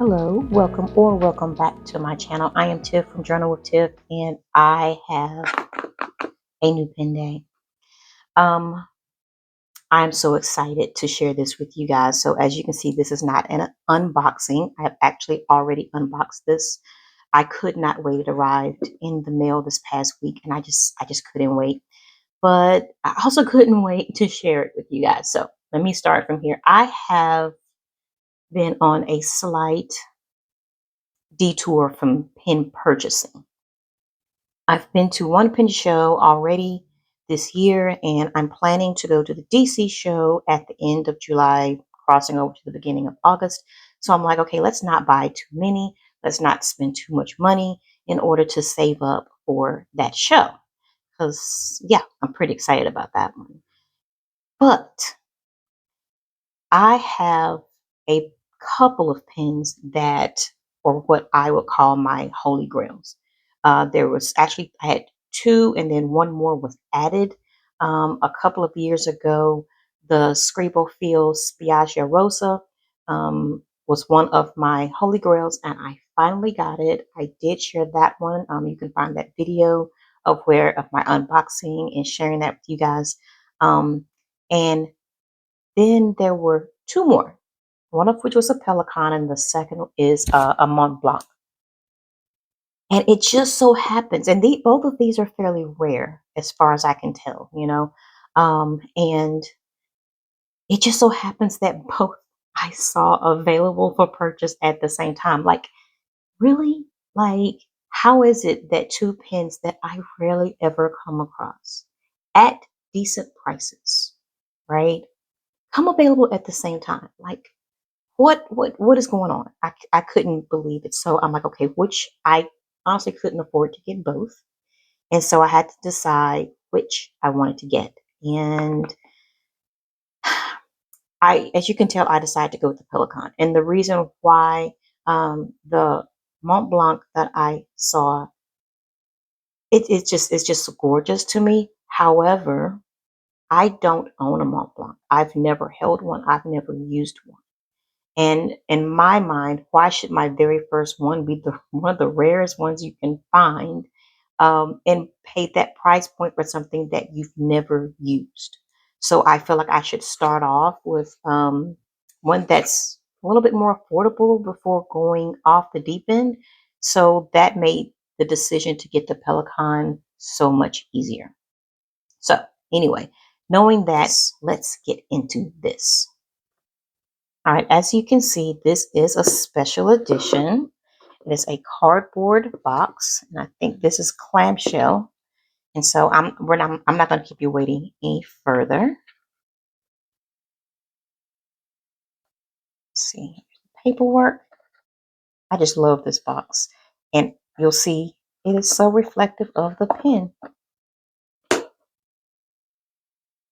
Hello, welcome back to my channel. I am Tiff from Journal with Tiff, and I have a new pen day. I'm so excited to share this with you guys. So as you can see, this is not an unboxing. I have actually already unboxed this. I could not wait. It arrived in the mail this past week, and I just couldn't wait. But I also couldn't wait to share it with you guys. So let me start from here. I have been on a slight detour from pen purchasing. I've been to one pen show already this year, and I'm planning to go to the DC show at the end of July, crossing over to the beginning of August. So I'm like, okay, let's not buy too many. Let's not spend too much money in order to save up for that show. Because, yeah, I'm pretty excited about that one. But I have a couple of pens that are what I would call my holy grails. There was actually, I had two, and then one more was added a couple of years ago. The Scribble Field Spiaggia Rosa was one of my holy grails, and I finally got it. I did share that one. You can find that video of my unboxing and sharing that with you guys. And then there were two more, one of which was a Pelikan, and the second is a Mont Blanc. And it just so happens, and both of these are fairly rare as far as I can tell, and it just so happens that both I saw available for purchase at the same time. Like, really? Like, how is it that two pens that I rarely ever come across at decent prices, right, come available at the same time? Like, what is going on? I couldn't believe it. So I'm like, okay, which I honestly couldn't afford to get both. And so I had to decide which I wanted to get. And as you can tell, I decided to go with the Pelikan. And the reason why, the Mont Blanc that I saw, it's just gorgeous to me. However, I don't own a Mont Blanc. I've never held one. I've never used one. And in my mind, why should my very first one be one of the rarest ones you can find, and pay that price point for something that you've never used? So I feel like I should start off with one that's a little bit more affordable before going off the deep end. So that made the decision to get the Pelikan so much easier. So anyway, knowing that, let's get into this. All right, as you can see, this is a special edition. It is a cardboard box, and I think this is clamshell. And so I'm not going to keep you waiting any further. Let's see, paperwork. I just love this box, and you'll see it is so reflective of the pen.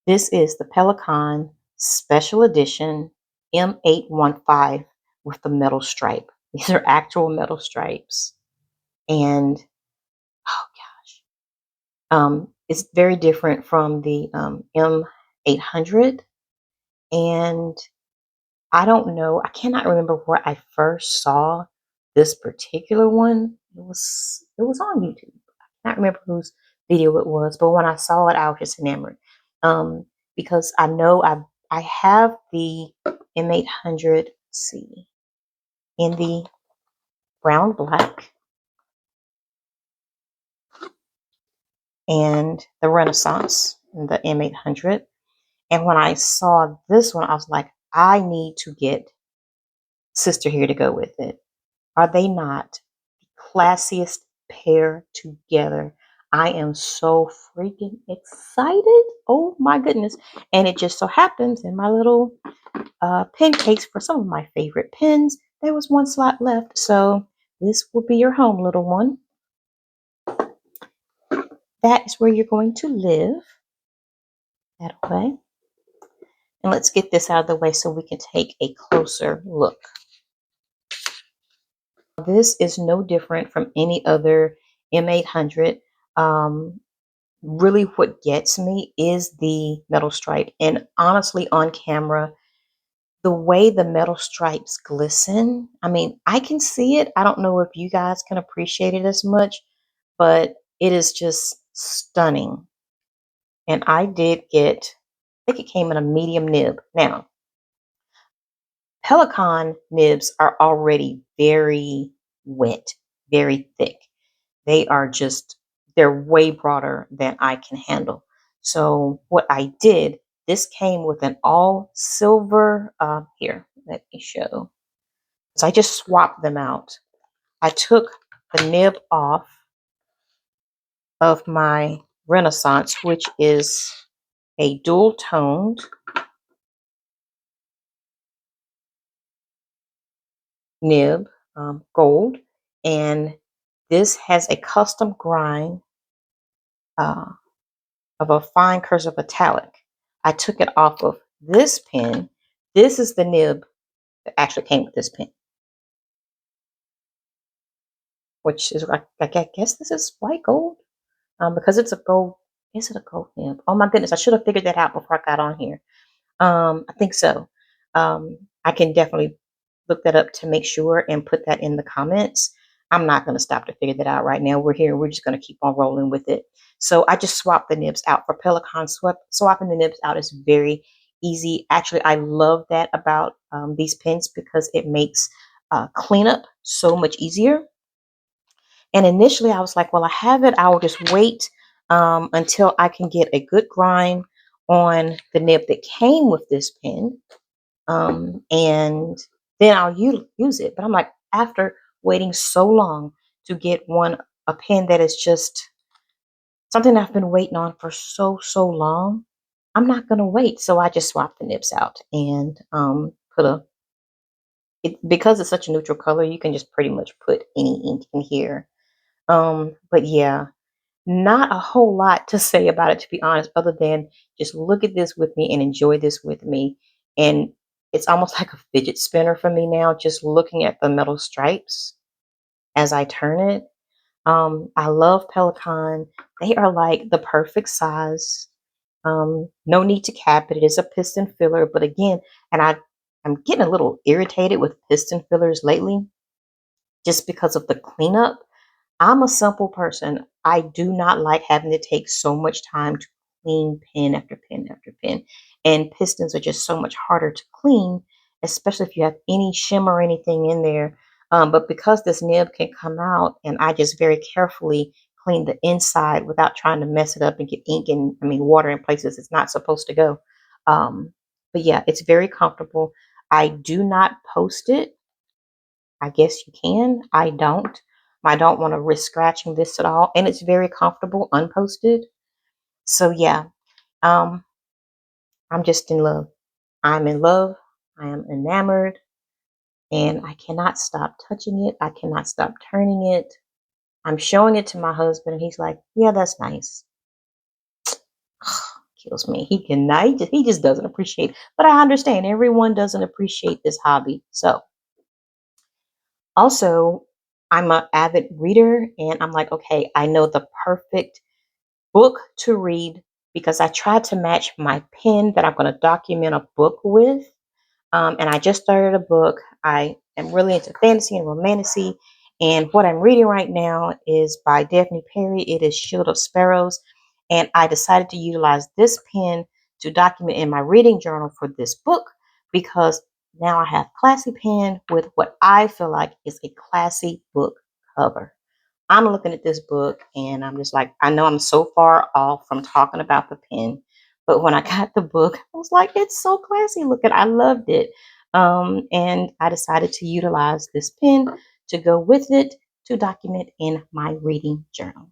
This is the Pelikan Special Edition M815 with the metal stripe. These are actual metal stripes, and oh it's very different from the M800. And I don't know, I cannot remember where I first saw this particular one. It was on YouTube. I can't remember whose video it was, but when I saw it, I was just enamored. Because I know I have the M800, let's see, in the brown black, and the Renaissance, and the M800. And when I saw this one, I was like, I need to get sister here to go with it. Are they not the classiest pair together? I am so freaking excited. Oh my goodness. And it just so happens in my little pen case for some of my favorite pens, there was one slot left. So this will be your home, little one. That is where you're going to live. That way. And let's get this out of the way so we can take a closer look. This is no different from any other M800. Really what gets me is the metal stripe. And honestly, on camera, The way the metal stripes glisten, I mean, I can see it. I don't know if you guys can appreciate it as much, but it is just stunning. And I did get, I think it came in a medium nib. Now, Pelikan nibs are already very wet, very thick. They are just, they're way broader than I can handle. So what I did, this came with an all silver, here, let me show. So I just swapped them out. I took the nib off of my Renaissance, which is a dual toned nib, gold, and this has a custom grind uh, of a fine cursive italic. I took it off of this pen. This is the nib that actually came with this pen, which is like, I guess this is white gold, because it's a gold. Is it a gold nib? Oh my goodness, I should have figured that out before I got on here. I think so. I can definitely look that up to make sure and put that in the comments. I'm not going to stop to figure that out right now. We're here. We're just going to keep on rolling with it. So I just swapped the nibs out for Pelikan. Swapping the nibs out is very easy. Actually, I love that about these pens because it makes cleanup so much easier. And initially I was like, well, I have it. I will just wait until I can get a good grind on the nib that came with this pen. And then I'll use it. But I'm like, after waiting so long to get a pen that is just something I've been waiting on for so long, I'm not gonna wait. So I just swapped the nibs out and put because it's such a neutral color, you can just pretty much put any ink in here. But yeah, not a whole lot to say about it, to be honest, other than just look at this with me and enjoy this with me. And it's almost like a fidget spinner for me now, just looking at the metal stripes as I turn it. I love Pelikan. They are like the perfect size. No need to cap it. It is a piston filler, but again, and I'm getting a little irritated with piston fillers lately just because of the cleanup. I'm a simple person. I do not like having to take so much time to clean pen after pen after pen. And pistons are just so much harder to clean, especially if you have any shimmer or anything in there. But because this nib can come out and I just very carefully clean the inside without trying to mess it up and get ink and, I mean, water in places it's not supposed to go. But yeah, it's very comfortable. I do not post it. I guess you can. I don't. I don't want to risk scratching this at all. And it's very comfortable unposted. So yeah, um, I'm just in love. I'm in love. I am enamored. And I cannot stop touching it. I cannot stop turning it. I'm showing it to my husband and he's like, yeah, that's nice. Kills me. He cannot, he just doesn't appreciate it. But I understand everyone doesn't appreciate this hobby. So also, I'm an avid reader and I'm like, okay, I know the perfect book to read because I tried to match my pen that I'm going to document a book with. And I just started a book. I am really into fantasy and romantasy. And what I'm reading right now is by Daphne Perry. It is Shield of Sparrows. And I decided to utilize this pen to document in my reading journal for this book because now I have classy pen with what I feel like is a classy book cover. I'm looking at this book and I'm just like, I know I'm so far off from talking about the pen, but when I got the book, I was like, it's so classy looking. I loved it. And I decided to utilize this pen to go with it to document in my reading journal.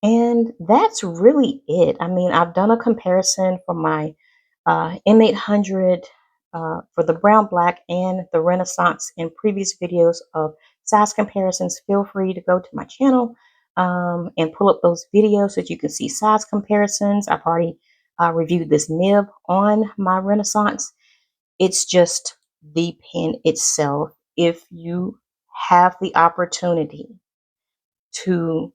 And that's really it. I mean, I've done a comparison for my M800 for the brown black and the Renaissance in previous videos of size comparisons. Feel free to go to my channel and pull up those videos so that you can see size comparisons. I've already reviewed this nib on my Renaissance. It's just the pen itself. If you have the opportunity to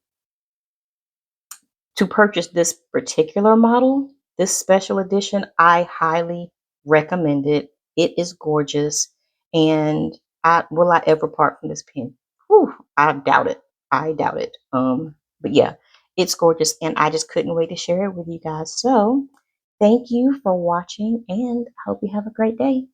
purchase this particular model, this special edition, I highly recommend it. It is gorgeous. And will I ever part from this pen? Whew, I doubt it. I doubt it. But yeah, it's gorgeous, and I just couldn't wait to share it with you guys. So thank you for watching, and I hope you have a great day.